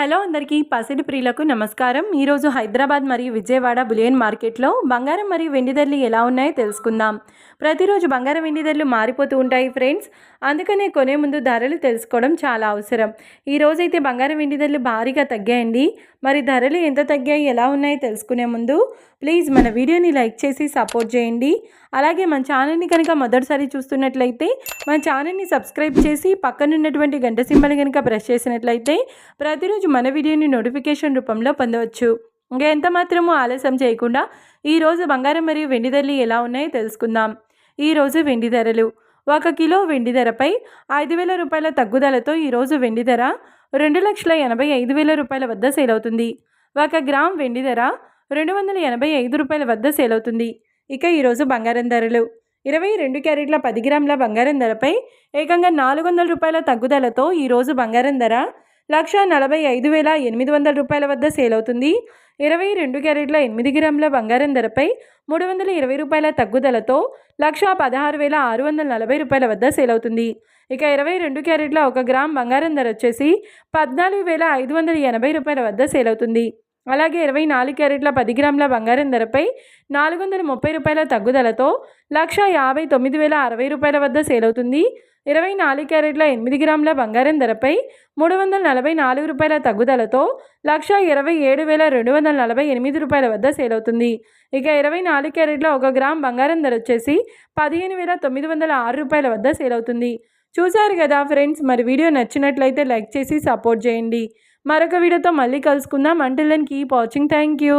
Hello అందరికీ పసిడి ప్రియులకు నమస్కారం. ఈరోజు హైదరాబాద్ మరియు విజయవాడ బులియన్ మార్కెట్లో బంగారం మరియు వెండి ధరలు ఎలా ఉన్నాయో తెలుసుకుందాం. ప్రతిరోజు బంగారం వెండి ధరలు మారిపోతూ ఉంటాయి ఫ్రెండ్స్. అందుకనే కొనే ముందు ధరలు తెలుసుకోవడం చాలా అవసరం. ఈరోజైతే బంగారం వెండి ధరలు భారీగా తగ్గాయండి. మరి ధరలు ఎంత తగ్గాయి, ఎలా ఉన్నాయో తెలుసుకునే ముందు ప్లీజ్ మన వీడియోని లైక్ చేసి సపోర్ట్ చేయండి. అలాగే మన ఛానల్ని కనుక మొదటిసారి చూస్తున్నట్లయితే మన ఛానల్ని సబ్స్క్రైబ్ చేసి పక్కనున్నటువంటి గంట సింబల్ కనుక ప్రెస్ చేసినట్లయితే ప్రతిరోజు మన వీడియోని నోటిఫికేషన్ రూపంలో పొందవచ్చు. ఇంకా ఎంత మాత్రమూ ఆలస్యం చేయకుండా ఈరోజు బంగారం మరియు వెండి ధరలు ఎలా ఉన్నాయో తెలుసుకుందాం. ఈరోజు వెండి ధరలు: 1 కిలో వెండి ధరపై 5,000 రూపాయల తగ్గుదలతో ఈరోజు వెండి ధర 2,85,000 రూపాయల వద్ద సేల్ అవుతుంది. 1 గ్రామ్ వెండి ధర 285 రూపాయల వద్ద సేల్ అవుతుంది. ఇక ఈరోజు బంగారం ధరలు: 22 క్యారెట్ల 10 గ్రాముల బంగారం ధరపై ఏకంగా 400 రూపాయల తగ్గుదలతో ఈరోజు బంగారం ధర 1,45,800 రూపాయల వద్ద సేల్ అవుతుంది. 22 క్యారెట్ల 8 గ్రాముల బంగారం ధరపై 320 రూపాయల తగ్గుదలతో 1,16,640 రూపాయల వద్ద సేల్ అవుతుంది. ఇక 22 క్యారెట్ల 1 గ్రామ్ బంగారం ధర వచ్చేసి 14,580 రూపాయల వద్ద సేల్ అవుతుంది. అలాగే 24 క్యారెట్ల 10 గ్రాముల బంగారం ధరపై 430 రూపాయల తగ్గుదలతో 1,59,060 రూపాయల వద్ద సేల్ అవుతుంది. 24 క్యారెట్ల 8 గ్రాముల బంగారం ధరపై 344 రూపాయల తగ్గుదలతో 1,27,248 రూపాయల వద్ద సేల్ అవుతుంది. ఇక 24 క్యారెట్ల 1 గ్రామ్ బంగారం ధర వచ్చేసి 15,906 రూపాయల వద్ద సేల్ అవుతుంది. చూశారు కదా ఫ్రెండ్స్, మరి వీడియో నచ్చినట్లయితే లైక్ చేసి సపోర్ట్ చేయండి. మరొక వీడియోతో మళ్ళీ కలుసుకుందాం. Until then keep watching. Thank you.